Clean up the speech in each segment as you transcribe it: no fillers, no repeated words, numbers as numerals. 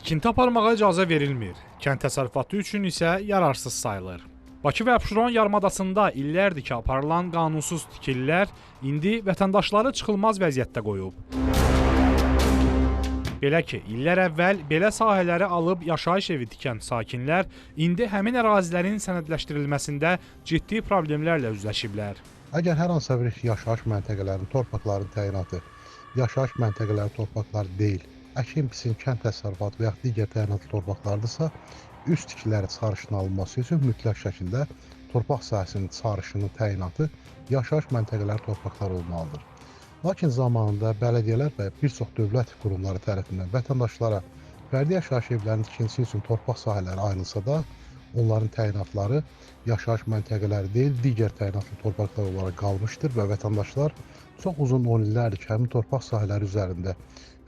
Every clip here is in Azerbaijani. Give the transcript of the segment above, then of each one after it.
Tikinti aparmağa icazə verilmir. Kənd təsərrüfatı üçün isə yararsız sayılır. Bakı və Abşeron yarımadasında illərdir ki, aparılan qanunsuz tikililər indi vətəndaşları çıxılmaz vəziyyətdə qoyub. Belə ki, illər əvvəl belə sahələri alıb yaşayış evi tikən sakinlər indi həmin ərazilərin sənədləşdirilməsində ciddi problemlərlə üzləşiblər. Əgər hər hansısa bir yaşayış məntəqələrinin torpaqların təyinatı yaşayış məntəqələri torpaqları deyil, əkin, biçin, kənd təsərrüfatı və ya digər təyinatlı torpaqlardırsa, üst tikililərin çıxarışının alınması üçün mütləq şəkildə torpaq sahəsinin çıxarışının təyinatı yaşayış məntəqələri torpaqları olmalıdır. Lakin zamanında bələdiyyələr və bir çox dövlət qurumları tərəfindən vətəndaşlara fərdi yaşayış evlərinin tikintisi üçün torpaq sahələri ayrılsa da, onların təyinatları yaşayış məntəqələri deyil, digər təyinatlı torpaqlar olaraq qalmışdır və vətəndaşlar çox uzun 10 illərdir ki, həmin torpaq sahələri üzərində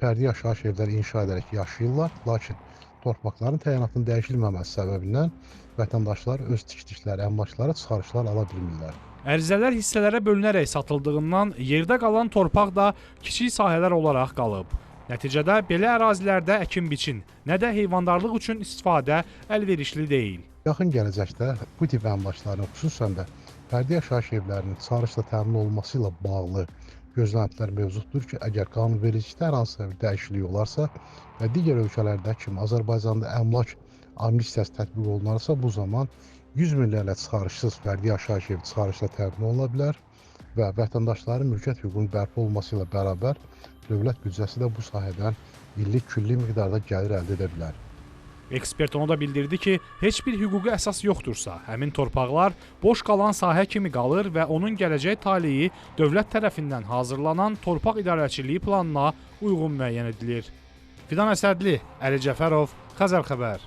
fərdi yaşayış evləri inşa edərək yaşayırlar. Lakin torpaqların təyinatının dəyişilməməsi səbəbindən vətəndaşlar öz tikdikləri əmlaklara çıxarışlar ala bilmirlər. Ərizələr hissələrə bölünərək satıldığından yerdə qalan torpaq da kiçik sahələr olaraq qalıb. Nəticədə belə ərazilərdə əkin-biçin, nə də heyvandarlıq üçün istifadə əlverişli deyil. Yaxın gələcəkdə bu tip əmlakların, xüsusən də fərdi yaşayış evlərinin çıxarışla təmin olunması ilə bağlı gözləntilər mövcuddur ki, əgər qanunvericilikdə hər hansısa bir dəyişiklik olarsa və digər ölkələrdə kimi Azərbaycanda əmlak amnistiyası tətbiq olunarsa, bu zaman 100 minlərlə çıxarışsız fərdi yaşayış evi çıxarışla təmin oluna bilər və vətəndaşların mülkiyyət hüququnun bərpa olması ilə bərabər dövlət büdcəsi də bu sahədən illik külli miqdarda gəlir əldə edə bilər. Ekspert onu da bildirdi ki, heç bir hüquqi əsas yoxdursa, həmin torpaqlar boş qalan sahə kimi qalır və onun gələcək taleyi dövlət tərəfindən hazırlanan torpaq idarəçiliyi planına uyğun müəyyən edilir. Fidan Əsədli, Əli Cəfərov, Xəzər xəbər.